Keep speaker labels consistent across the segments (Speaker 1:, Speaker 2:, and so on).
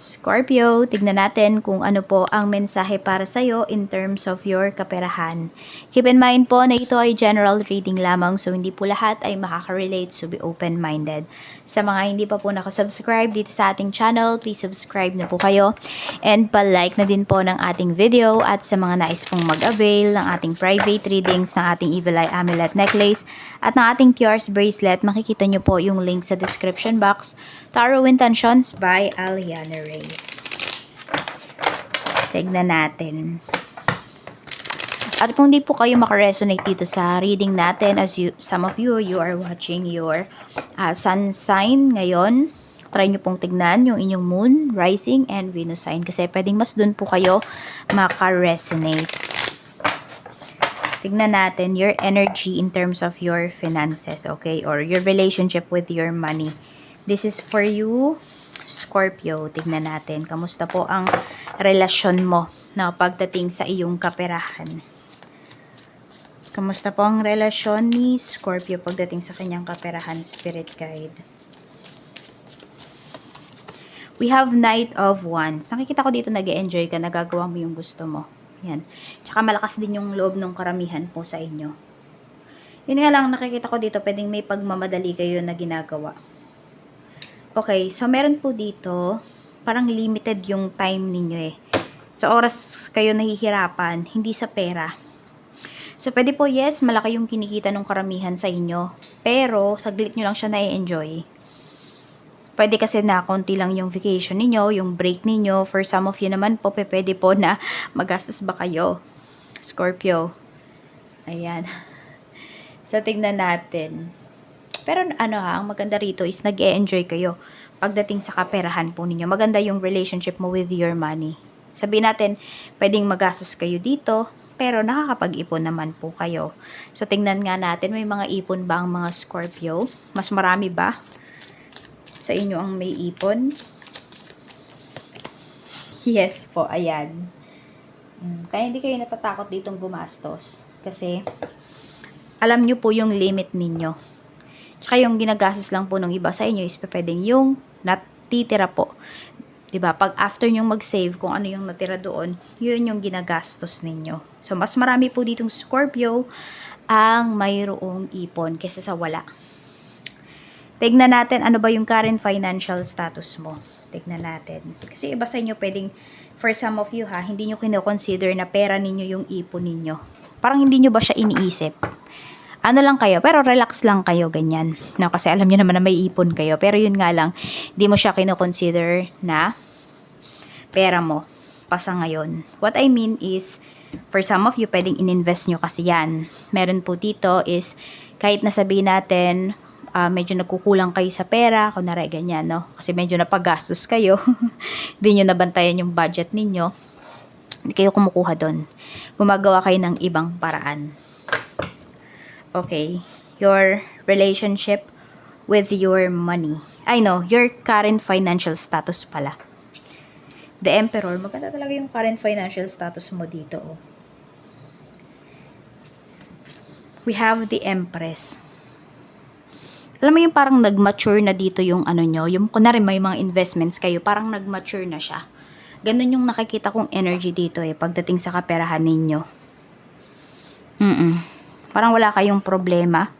Speaker 1: Scorpio, tignan natin kung ano po ang mensahe para sa'yo in terms of your kaperahan. Keep in mind po na ito ay general reading lamang, so hindi po lahat ay makaka-relate, so be open-minded. Sa mga hindi pa po nakasubscribe dito sa ating channel, please subscribe na po kayo and pa-like na din po ng ating video. At sa mga nais pong mag-avail ng ating private readings, ng ating Evil Eye Amulet Necklace at ng ating QR's Bracelet, makikita nyo po yung link sa description box. Tarot Intentions by Aliana Reyes. Tignan natin. At kung di po kayo makaresonate dito sa reading natin, as some of you are watching your sun sign ngayon, try nyo pong tignan yung inyong moon, rising, and Venus sign kasi pwedeng mas dun po kayo makaresonate. Tignan natin your energy in terms of your finances, okay? Or your relationship with your money. This is for you, Scorpio. Tignan natin. Kamusta po ang relasyon mo na pagdating sa iyong kaperahan? Kamusta po ang relasyon ni Scorpio pagdating sa kanyang kaperahan, Spirit Guide? We have Knight of Wands. Nakikita ko dito nag-e-enjoy ka, nagagawa mo yung gusto mo. Yan. Tsaka malakas din yung loob ng karamihan po sa inyo. Yun nga lang, nakikita ko dito, pwedeng may pagmamadali kayo na ginagawa. Okay, so meron po dito, parang limited yung time ninyo eh. Sa oras kayo nahihirapan, hindi sa pera. So, pwede po, yes, malaki yung kinikita ng karamihan sa inyo. Pero, saglit nyo lang siya na-enjoy. Pwede kasi na konti lang yung vacation ninyo, yung break ninyo. For some of you naman po, pwede po na magastos ba kayo. Scorpio. Ayan. So, tignan natin. Pero ano ha, ang maganda rito is nag-e-enjoy kayo pagdating sa kaperahan po ninyo. Maganda yung relationship mo with your money. Sabihin natin, pwedeng magastos kayo dito, pero nakakapag-ipon naman po kayo. So, tingnan nga natin, may mga ipon ba ang mga Scorpio? Mas marami ba sa inyo ang may ipon? Yes po, ayan. Kaya hindi kayo natatakot ditong gumastos. Kasi, alam nyo po yung limit ninyo. Tsaka yung ginagastos lang po ng iba sa inyo is pwedeng yung natitira po. 'Di ba? Pag after nyong mag-save kung ano yung natira doon, yun yung ginagastos ninyo. So, mas marami po ditong Scorpio ang mayroong ipon kaysa sa wala. Tignan natin ano ba yung current financial status mo. Tignan natin. Kasi iba sa inyo pwedeng, for some of you ha, hindi nyo kino-consider na pera ninyo yung ipon ninyo. Parang hindi nyo ba siya iniisip? Ano lang kayo, pero relax lang kayo, ganyan. No, kasi alam niyo naman na may ipon kayo. Pero yun nga lang, di mo siya kino-consider na pera mo pa sa ngayon. What I mean is, for some of you, pwedeng in-invest nyo kasi yan. Meron po dito is, kahit nasabihin natin, medyo nagkukulang kayo sa pera, kunwari ganyan, no? Kasi medyo napagastos kayo. Hindi nyo nabantayan yung budget ninyo. Hindi kayo kumukuha doon. Gumagawa kayo ng ibang paraan. Okay, your relationship with your money. I know, your current financial status pala. The Emperor, maganda talaga yung current financial status mo dito. Oh. We have the Empress. Alam mo yung parang nag-mature na dito yung ano nyo, yung kunwari may mga investments kayo, parang nag-mature na siya. Ganun yung nakikita kong energy dito eh, pagdating sa kaperahan ninyo. Parang wala kayong problema.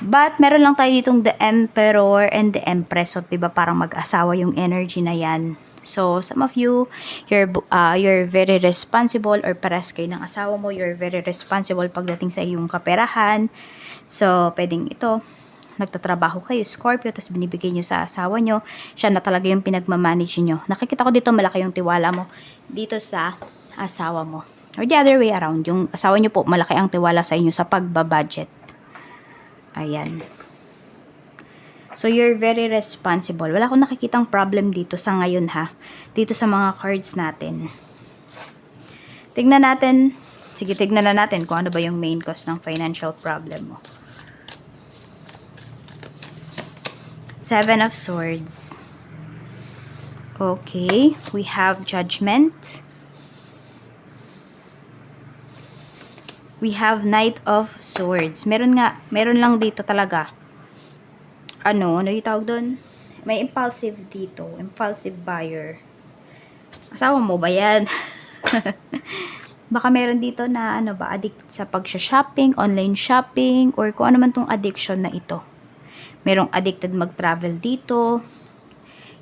Speaker 1: But, meron lang tayo ditong the Emperor and the Empress. So, diba, parang mag-asawa yung energy na yan. So, some of you, you're very responsible or pares kayo ng asawa mo, you're very responsible pagdating sa iyong kaperahan. So, pwedeng ito, nagtatrabaho kayo, Scorpio, tapos binibigay nyo sa asawa nyo. Siya na talaga yung pinagmamanage nyo. Nakikita ko dito, malaki yung tiwala mo dito sa asawa mo. Or the other way around, yung asawa nyo po, malaki ang tiwala sa inyo sa pagbabudget. Ayan. So, you're very responsible. Wala akong nakikitang problem dito sa ngayon ha. Dito sa mga cards natin. Tignan natin. Sige, tignan na natin kung ano ba yung main cause ng financial problem mo. Seven of Swords. Okay. We have Judgment. We have Knight of Swords. Meron lang dito talaga. Ano yung tawag doon? May impulsive dito. Impulsive buyer. Asawa mo ba yan? Baka meron dito na ano ba, addict sa pag-shopping, online shopping, or kung ano man tong addiction na ito. Merong addicted mag-travel dito.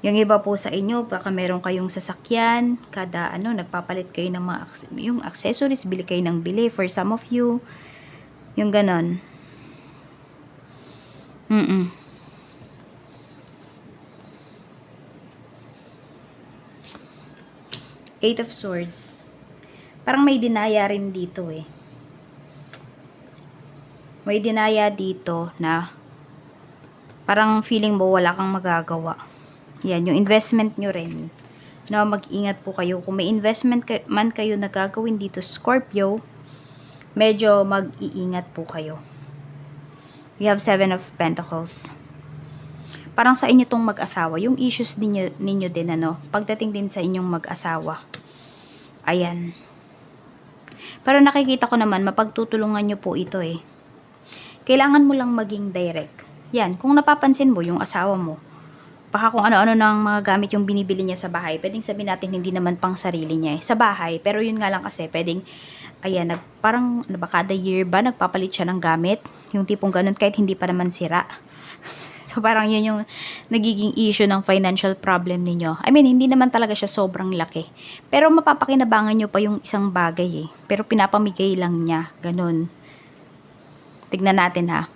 Speaker 1: Yung iba po sa inyo, baka meron kayong sasakyan, kada ano, nagpapalit kayo ng mga yung accessories, bili kayo ng bili for some of you. Yung ganon. Eight of Swords. Parang may dinaya rin dito eh. May dinaya dito na parang feeling mo wala kang magagawa. Yan, yung investment nyo rin. No, mag-ingat po kayo. Kung may investment man kayo na gagawin dito, Scorpio, medyo mag-iingat po kayo. We have 7 of Pentacles. Parang sa inyo tong mag-asawa, yung issues ninyo din, ano, pagdating din sa inyong mag-asawa. Ayan. Pero nakikita ko naman, mapagtutulungan nyo po ito eh. Kailangan mo lang maging direct. Yan, kung napapansin mo, yung asawa mo, baka kung ano-ano ng mga gamit yung binibili niya sa bahay, pwedeng sabihin natin hindi naman pang sarili niya eh, sa bahay, pero yun nga lang kasi, pwedeng, ayan, parang, ano ba, kada year ba, nagpapalit siya ng gamit, yung tipong ganun, kahit hindi pa naman sira. So, parang yun yung nagiging issue ng financial problem ninyo. I mean, hindi naman talaga siya sobrang laki. Pero mapapakinabangan nyo pa yung isang bagay eh. Pero pinapamigay lang niya, ganun. Tignan natin ha.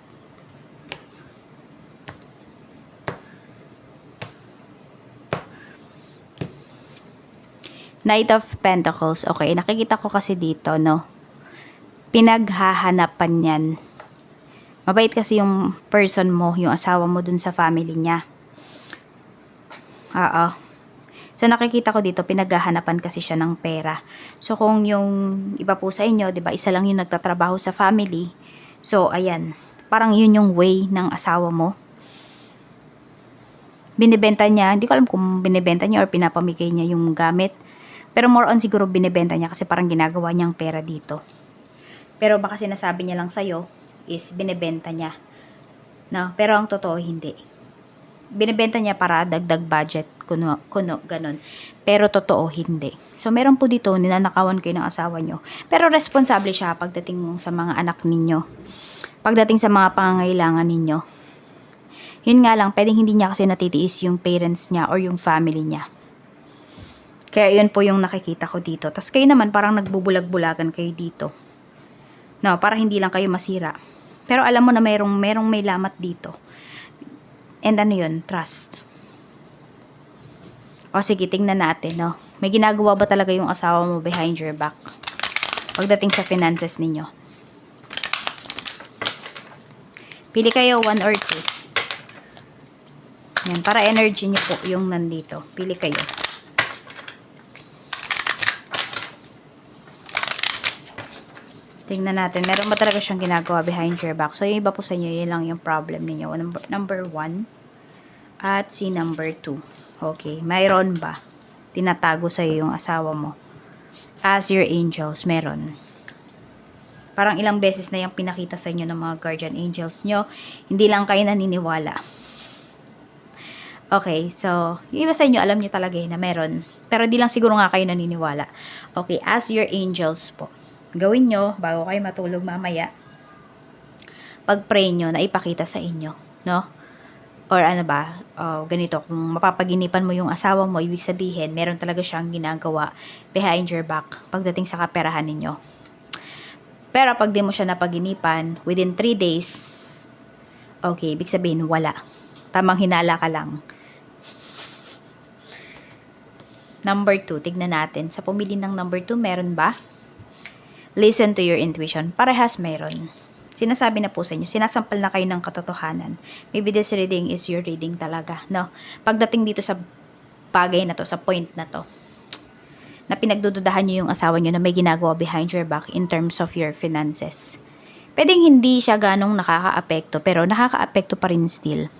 Speaker 1: Knight of Pentacles. Okay, nakikita ko kasi dito, no? Pinaghahanapan yan. Mabait kasi yung person mo, yung asawa mo dun sa family niya. Oo. So, nakikita ko dito, pinaghahanapan kasi siya ng pera. So, kung yung iba po sa inyo, diba, isa lang yung nagtatrabaho sa family. So, ayan. Parang yun yung way ng asawa mo. Binibenta niya, hindi ko alam kung binibenta niya or pinapamigay niya yung gamit. Pero more on siguro binibenta niya kasi parang ginagawa niyang pera dito. Pero baka sinasabi niya lang sa'yo is binibenta niya. No? Pero ang totoo, hindi. Binibenta niya para dagdag budget, kuno, ganun. Pero totoo, hindi. So, meron po dito, ninanakawan kayo ng asawa nyo. Pero responsable siya pagdating sa mga anak ninyo. Pagdating sa mga pangangailangan ninyo. Yun nga lang, pwedeng hindi niya kasi natitiis yung parents niya or yung family niya. Kaya yun po yung nakikita ko dito. Tapos kayo naman parang nagbubulag-bulagan kayo dito. No, para hindi lang kayo masira. Pero alam mo na merong may lamat dito. And ano yun? Trust. O sige, tingnan natin, no? May ginagawa ba talaga yung asawa mo behind your back? Pagdating sa finances ninyo. Pili kayo 1 or 2. Yan, para energy nyo po yung nandito. Pili kayo. Tingnan natin. Meron ba talaga siyang ginagawa behind your back? So, yung iba po sa inyo, yun lang yung problem ninyo. Number 1. At si number 2. Okay. Mayroon ba? Tinatago sa'yo yung asawa mo. As your angels. Meron. Parang ilang beses na yung pinakita sa inyo ng mga guardian angels nyo. Hindi lang kayo naniniwala. Okay. So, yung iba sa inyo, alam nyo talaga na meron. Pero di lang siguro nga kayo naniniwala. Okay. As your angels po. Gawin nyo, bago kayo matulog mamaya, pag-pray nyo na ipakita sa inyo, no? Or ano ba, ganito, kung mapapaginipan mo yung asawa mo, ibig sabihin, meron talaga siyang ginagawa behind your back, pagdating sa kaperahan ninyo. Pero pag di mo siya napaginipan, within 3 days, okay, ibig sabihin, wala. Tamang hinala ka lang. Number 2, tignan natin. Sa pumili ng number 2, meron ba? Listen to your intuition. Parehas meron. Sinasabi na po sa inyo. Sinasampal na kayo ng katotohanan. Maybe this reading is your reading talaga. No? Pagdating dito sa bagay na to, sa point na to, na pinagdududahan nyo yung asawa nyo na may ginagawa behind your back in terms of your finances. Pwedeng hindi siya ganong nakaka-apekto, pero nakaka-apekto pa rin still.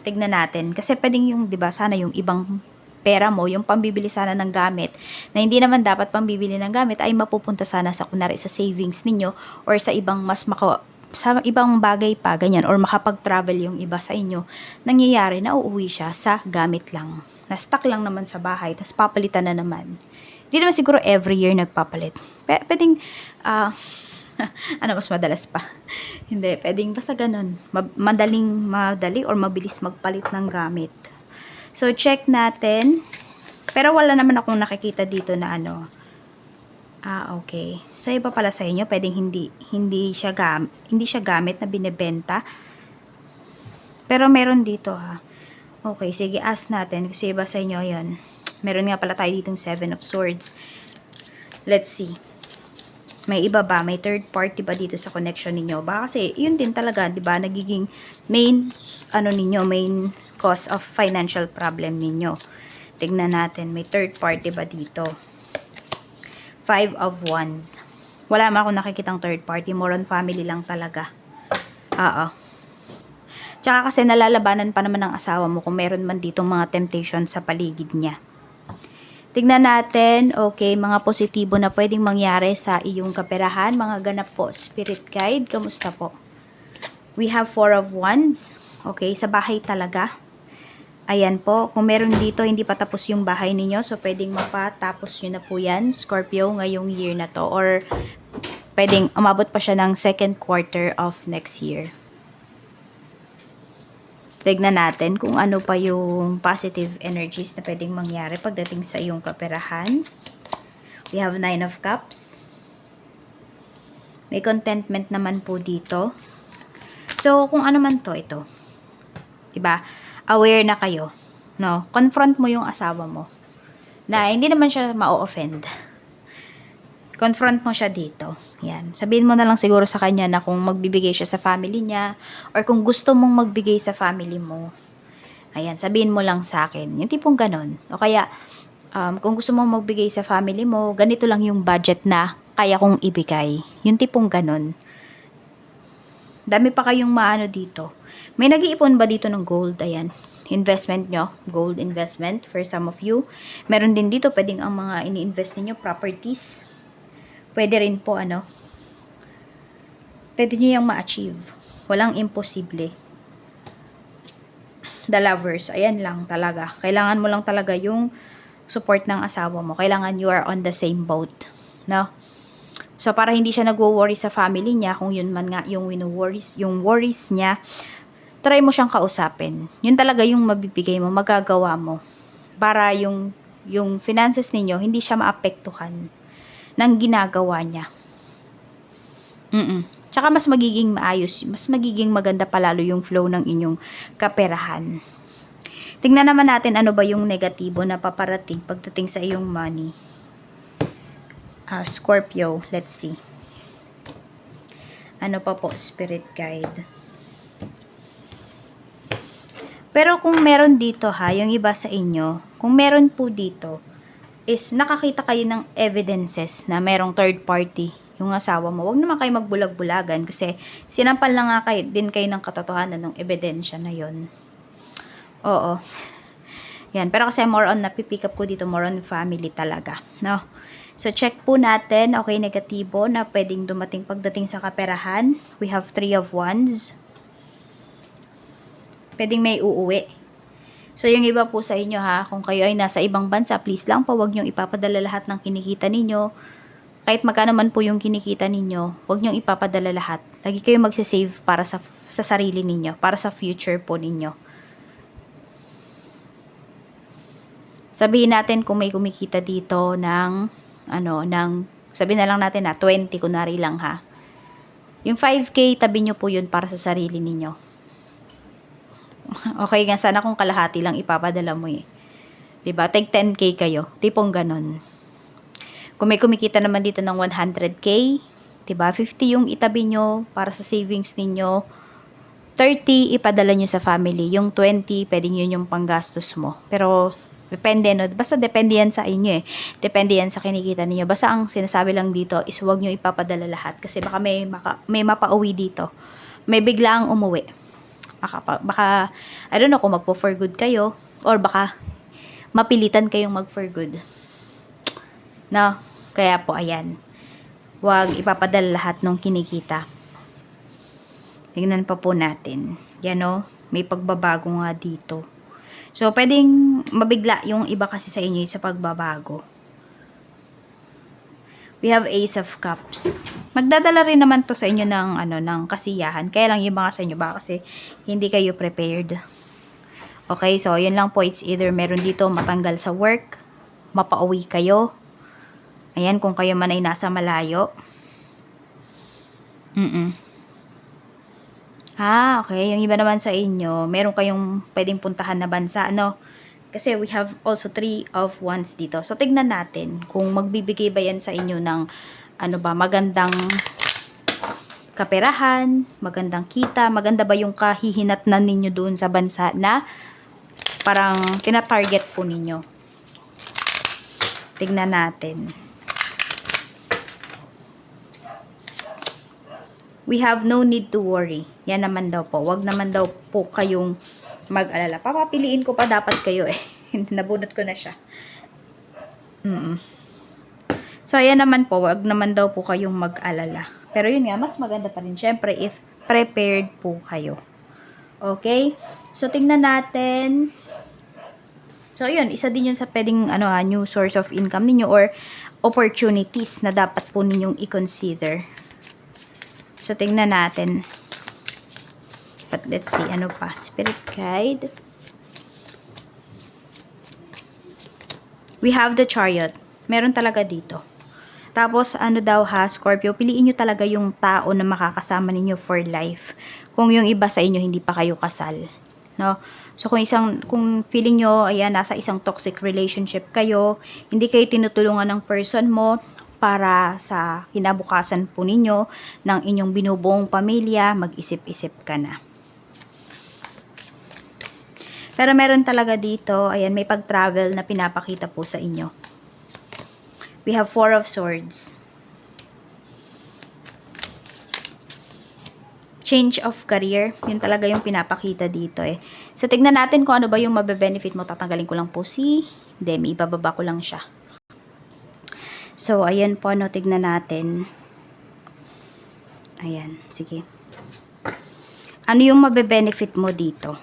Speaker 1: Tignan natin. Kasi pwedeng yung, di ba, sana yung ibang pera mo, yung pambibili sana ng gamit, na hindi naman dapat pambibili ng gamit, ay mapupunta sana sa, kunwari, sa savings ninyo, or sa ibang mas sa ibang bagay pa, ganyan, or makapag-travel yung iba sa inyo, nangyayari na uuwi siya sa gamit lang. Na-stuck lang naman sa bahay, tapos papalitan na naman. Hindi naman siguro every year nagpapalit. Pwedeng, ano, mas madalas pa. Hindi, pwedeng basta ganun. Madali or mabilis magpalit ng gamit. So, check natin. Pero wala naman akong nakikita dito na ano. Okay. So, iba pala sa inyo, pwedeng hindi siya gamit na binebenta. Pero meron dito ha. Okay, sige, ask natin. Kasi iba sa inyo, yun. Meron nga pala tayo ditong 7 of Swords. Let's see. May iba ba? May third party ba dito sa connection ninyo? Baka kasi, yun din talaga, di ba? Nagiging main cause of financial problem ninyo. Tignan natin, may third party ba dito? 5 of Wands. Wala naman akong nakikitang third party. More on family lang talaga. Oo. Tsaka kasi nalalabanan pa naman ng asawa mo kung meron man ditong mga temptation sa paligid niya. Tignan natin, okay, mga positibo na pwedeng mangyari sa iyong kaperahan. Mga ganap po, spirit guide, kamusta po? We have 4 of Wands. Okay, sa bahay talaga. Ayan po, kung meron dito, hindi pa tapos yung bahay ninyo, so pwedeng mapatapos nyo na po yan, Scorpio, ngayong year na to. Or pwedeng umabot pa siya ng second quarter of next year. Tignan natin kung ano pa yung positive energies na pwedeng mangyari pagdating sa iyong kaperahan. We have 9 of Cups. May contentment naman po dito. So, kung ano man to, ito. Diba? Aware na kayo. No? Confront mo yung asawa mo. Na hindi naman siya ma-offend. Confront mo siya dito. Yan. Sabihin mo na lang siguro sa kanya na kung magbibigay siya sa family niya or kung gusto mong magbigay sa family mo. Ayan. Sabihin mo lang sa akin. Yung tipong ganon. O kaya, kung gusto mong magbigay sa family mo, ganito lang yung budget na kaya kong ibigay. Yung tipong ganon. Dami pa kayong maano dito. May nag-iipon ba dito ng gold? Ayan. Investment nyo. Gold investment for some of you. Meron din dito, pwedeng ang mga ini-invest niyo properties. Pwede rin po, ano. Pwede nyo yung ma-achieve. Walang imposible. The lovers. Ayan lang talaga. Kailangan mo lang talaga yung support ng asawa mo. Kailangan you are on the same boat. No? So, para hindi siya nagwo-worry sa family niya, kung yun man nga yung worries niya, try mo siyang kausapin. Yun talaga yung mabibigay mo, magagawa mo. Para yung finances ninyo, hindi siya maapektuhan ng ginagawa niya. Tsaka mas magiging maayos, mas magiging maganda palalo yung flow ng inyong kaperahan. Tingnan naman natin ano ba yung negatibo na paparating pagdating sa iyong money. Scorpio, let's see. Ano pa po, spirit guide. Pero kung meron dito ha, yung iba sa inyo, kung meron po dito, is nakakita kayo ng evidences na merong third party yung asawa mo. Huwag naman kayo magbulag-bulagan kasi sinampal na nga din kayo ng katotohanan ng ebidensya na yon. Oo. Yan. Pero kasi more on, napipick up ko dito, more on family talaga. No? So, check po natin, okay, negatibo na pwedeng dumating pagdating sa kaperahan. We have 3 of Wands. Pwedeng may uuwi. So, yung iba po sa inyo ha, kung kayo ay nasa ibang bansa, please lang po, huwag nyong ipapadala lahat ng kinikita ninyo. Kahit magkano man po yung kinikita ninyo, huwag nyong ipapadala lahat. Lagi kayo magsasave para sa sarili ninyo, para sa future po ninyo. Sabihin natin kung may kumikita dito ng sabihin na lang natin na 20, kunwari lang ha. Yung 5K, tabi nyo po yun para sa sarili ninyo. Okay nga, sana kung kalahati lang ipapadala mo eh. Diba? Take 10K kayo. Tipong ganon. Kung may kumikita naman dito ng 100K, diba? 50 yung itabi nyo para sa savings ninyo. 30, ipadala nyo sa family. Yung 20, pwedeng yun yung panggastos mo. Pero, depende, no? Basta depende yan sa inyo eh. Depende yan sa kinikita ninyo. Basta ang sinasabi lang dito is huwag nyo ipapadala lahat. Kasi baka may mapauwi dito. May biglaang umuwi. Baka, I don't know kung magpo-for good kayo. Or baka mapilitan kayong mag-for good. No? Kaya po, ayan. Huwag ipapadala lahat ng kinikita. Tingnan pa po natin. Yan o, may pagbabago nga dito. So, pwedeng mabigla yung iba kasi sa inyo sa pagbabago. We have Ace of Cups. Magdadala rin naman to sa inyo ng, ng kasiyahan. Kaya lang yung mga sa inyo, baka kasi hindi kayo prepared. Okay, so yun lang po. It's either meron dito matanggal sa work, mapauwi kayo. Ayan, kung kayo man ay nasa malayo. Okay. Yung iba naman sa inyo, meron kayong pwedeng puntahan na bansa, ano? Kasi we have also 3 of Wands dito. So, tignan natin kung magbibigay ba yan sa inyo ng, magandang kaperahan, magandang kita, maganda ba yung kahihinatnan ninyo doon sa bansa na parang tina-target po ninyo. Tignan natin. We have no need to worry. Yan naman daw po. Wag naman daw po kayong mag-alala. Papapiliin ko pa dapat kayo eh. Nabunot ko na siya. So, ayan naman po. Wag naman daw po kayong mag-alala. Pero yun nga, mas maganda pa rin. Syempre, if prepared po kayo. Okay? So, tingnan natin. So, yun. Isa din yun sa pwedeng new source of income ninyo or opportunities na dapat po ninyong i-consider. So, tingnan natin. But let's see, ano pa? Spirit guide. We have the Chariot. Meron talaga dito. Tapos, daw Scorpio, piliin nyo talaga yung tao na makakasama ninyo for life. Kung yung iba sa inyo, hindi pa kayo kasal. No? So, kung feeling nyo, ayan, nasa isang toxic relationship kayo, hindi kayo tinutulungan ng person mo, para sa kinabukasan po ninyo ng inyong binubuong pamilya, mag-isip-isip ka na. Pero meron talaga dito, ayan, may pag-travel na pinapakita po sa inyo. We have 4 of Swords. Change of career, yun talaga yung pinapakita dito eh. So, tignan natin kung ano ba yung mabe-benefit mo. Tatanggalin ko lang po si Demi, ibababa ko lang siya. So, ayan po, tignan natin. Ayan, sige. Ano yung mabe-benefit mo dito?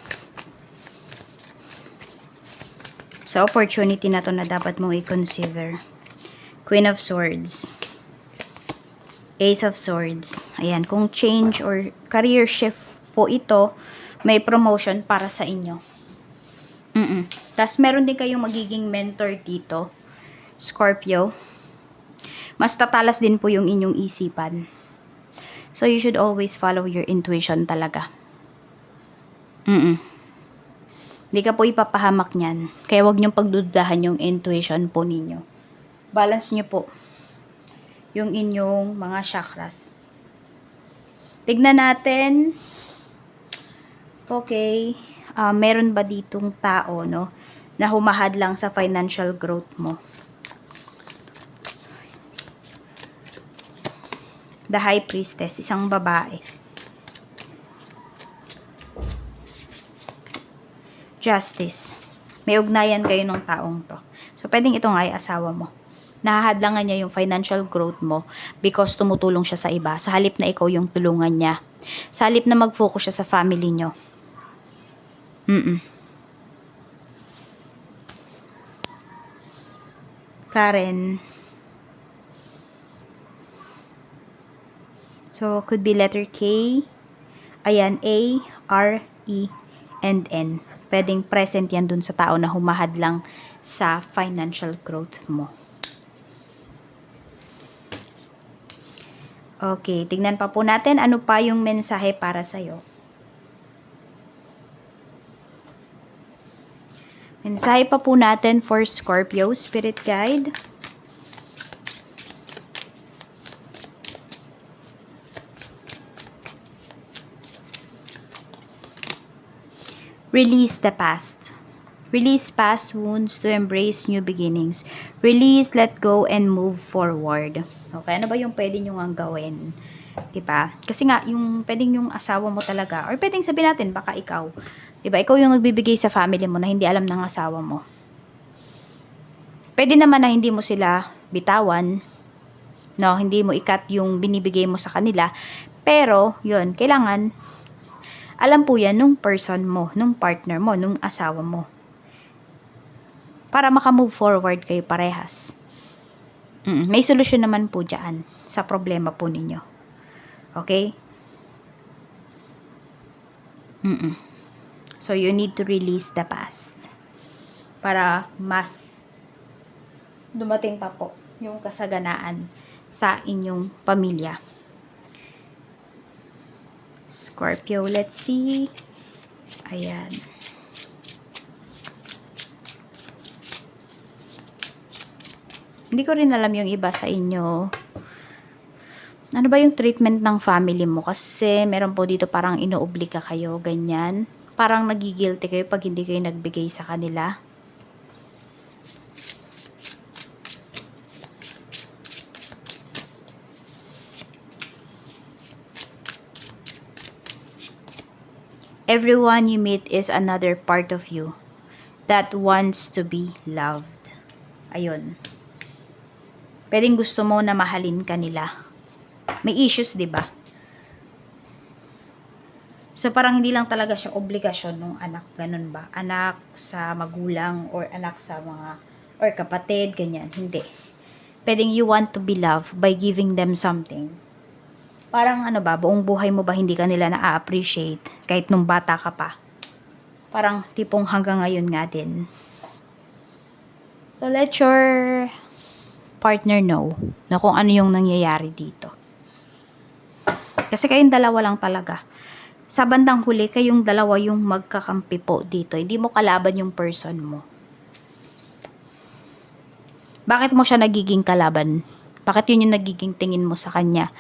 Speaker 1: So, opportunity na to na dapat mong i-consider. Queen of Swords. Ace of Swords. Ayan, kung change or career shift po ito, may promotion para sa inyo. Tapos, meron din kayong magiging mentor dito. Scorpio. Mas tatalas din po yung inyong isipan. So, you should always follow your intuition talaga. Hindi ka po ipapahamak niyan. Kaya wag niyong pagdudahan yung intuition po ninyo. Balance niyo po yung inyong mga chakras. Tignan natin. Okay. Meron ba ditong tao, no, na humahad lang sa financial growth mo? The High Priestess, isang babae. Justice. May ugnayan kayo ng taong to. So, pwedeng ito nga ay asawa mo. Nahahadlangan niya yung financial growth mo because tumutulong siya sa iba. Sa halip na ikaw yung tulungan niya. Sa halip na mag-focus siya sa family nyo. Karen. So, could be letter K. Ayan, A, R, E, and N. Pwedeng present yan dun sa tao na humahad lang sa financial growth mo. Okay, tignan pa po natin ano pa yung mensahe para sa'yo. Mensahe pa po natin for Scorpio, Spirit Guide. Release the past. Release past wounds to embrace new beginnings. Release, let go, and move forward. Okay, ano ba yung pwede nyo nga gawin? Diba? Kasi nga, yung pwedeng yung asawa mo talaga, or pwedeng sabihin natin, baka ikaw. Diba? Ikaw yung nagbibigay sa family mo na hindi alam ng asawa mo. Pwede naman na hindi mo sila bitawan. No, hindi mo ikat yung binibigay mo sa kanila. Pero, yun, kailangan Alam po yan nung person mo, nung partner mo, nung asawa mo. Para makamove forward kayo parehas. May solusyon naman po dyan sa problema po ninyo. Okay? So, you need to release the past. Para mas dumating pa po yung kasaganaan sa inyong pamilya. Scorpio, let's see. Ayan. Hindi ko rin alam yung iba sa inyo. Ano ba yung treatment ng family mo? Kasi meron po dito parang inuobliga kayo, ganyan. Parang nagigilty kayo pag hindi kayo nagbigay sa kanila. Everyone you meet is another part of you that wants to be loved. Ayun. Pwedeng gusto mo na mahalin ka nila. May issues, 'di ba? So parang hindi lang talaga siya obligasyon ng anak, ganun ba? Anak sa magulang or anak sa mga or kapatid, ganyan. Hindi. Pwedeng you want to be loved by giving them something. Parang ano ba, buong buhay mo ba hindi ka nila na-appreciate kahit nung bata ka pa? Parang tipong hanggang ngayon nga din. So let your partner know na kung ano yung nangyayari dito. Kasi kayong dalawa lang talaga. Sa bandang huli, kayong dalawa yung magkakampi po dito. Hindi mo kalaban yung person mo. Bakit mo siya nagiging kalaban? Bakit yun yung nagiging tingin mo sa kanya?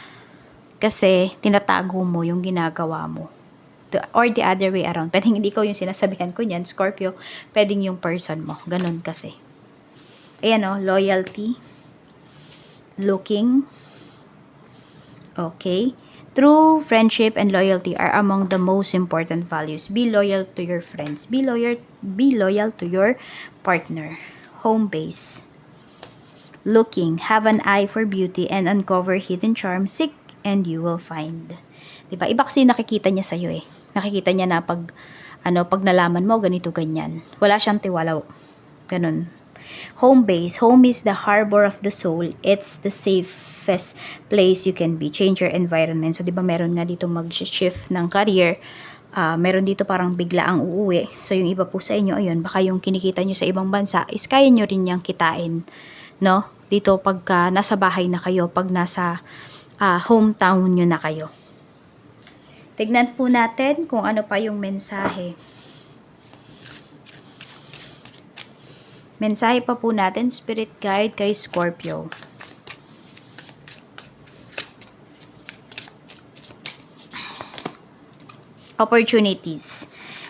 Speaker 1: Kasi tinatago mo yung ginagawa mo. Or the other way around. Pwedeng hindi ko yung sinasabihan ko niyan, Scorpio. Pwedeng yung person mo. Ganun kasi. Ayan o, loyalty. Looking. Okay. True friendship and loyalty are among the most important values. Be loyal to your friends. Be loyal to your partner. Home base. Looking. Have an eye for beauty and uncover hidden charm. Seek and you will find. Diba? Iba kasi nakikita niya sa'yo eh. Nakikita niya na pag nalaman mo, ganito, ganyan. Wala siyang tiwala. Ganun. Home base. Home is the harbor of the soul. It's the safest place you can be. Change your environment. So, diba meron nga dito mag-shift ng career. Meron dito parang bigla ang uuwi. So, yung iba po sa inyo, ayun, baka yung kinikita nyo sa ibang bansa, is kaya nyo rin niyang kitain. No? Dito pagka nasa bahay na kayo, pag nasa hometown nyo na kayo. Tignan po natin kung ano pa yung mensahe. Mensahe pa po natin, Spirit Guide kay Scorpio. Opportunities.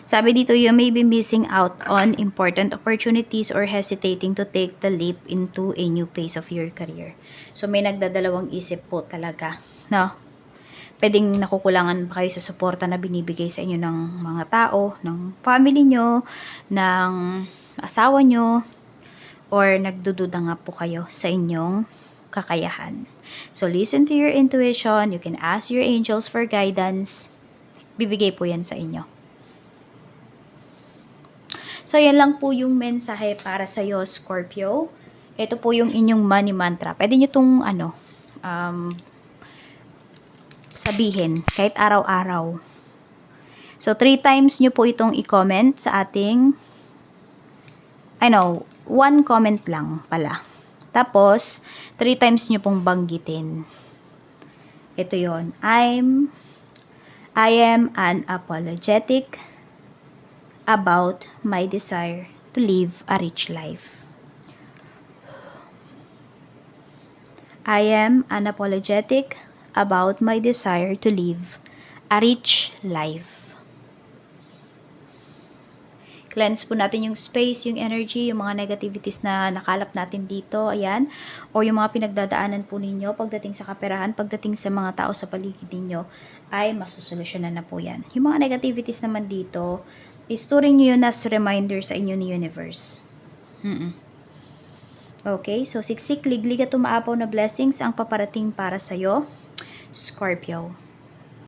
Speaker 1: Sabi dito, you may be missing out on important opportunities or hesitating to take the leap into a new phase of your career. So, may nagdadalawang isip po talaga. No? Pwedeng nakukulangan pa kayo sa suporta na binibigay sa inyo ng mga tao, ng family nyo, ng asawa nyo, or nagdududa nga po kayo sa inyong kakayahan. So, listen to your intuition. You can ask your angels for guidance. Bibigay po yan sa inyo. So, yan lang po yung mensahe para sa iyo, Scorpio. Ito po yung inyong money mantra. Pwede nyo itong, sabihin, kahit araw-araw. So, 3 times nyo po itong i-comment sa ating, 1 comment lang pala. Tapos, 3 times nyo pong banggitin. Ito yon. I am unapologetic about my desire to live a rich life. I am unapologetic about my desire to live a rich life. Cleanse po natin yung space, yung energy, yung mga negativities na nakalap natin dito, ayan. O yung mga pinagdadaanan po ninyo pagdating sa kaperahan, pagdating sa mga tao sa paligid ninyo, ay masusolusyonan na po yan. Yung mga negativities naman dito, isturing nyo yun as reminder sa inyo ni universe. Okay, so siksik, liglig at umaapaw na blessings ang paparating para sa'yo, Scorpio.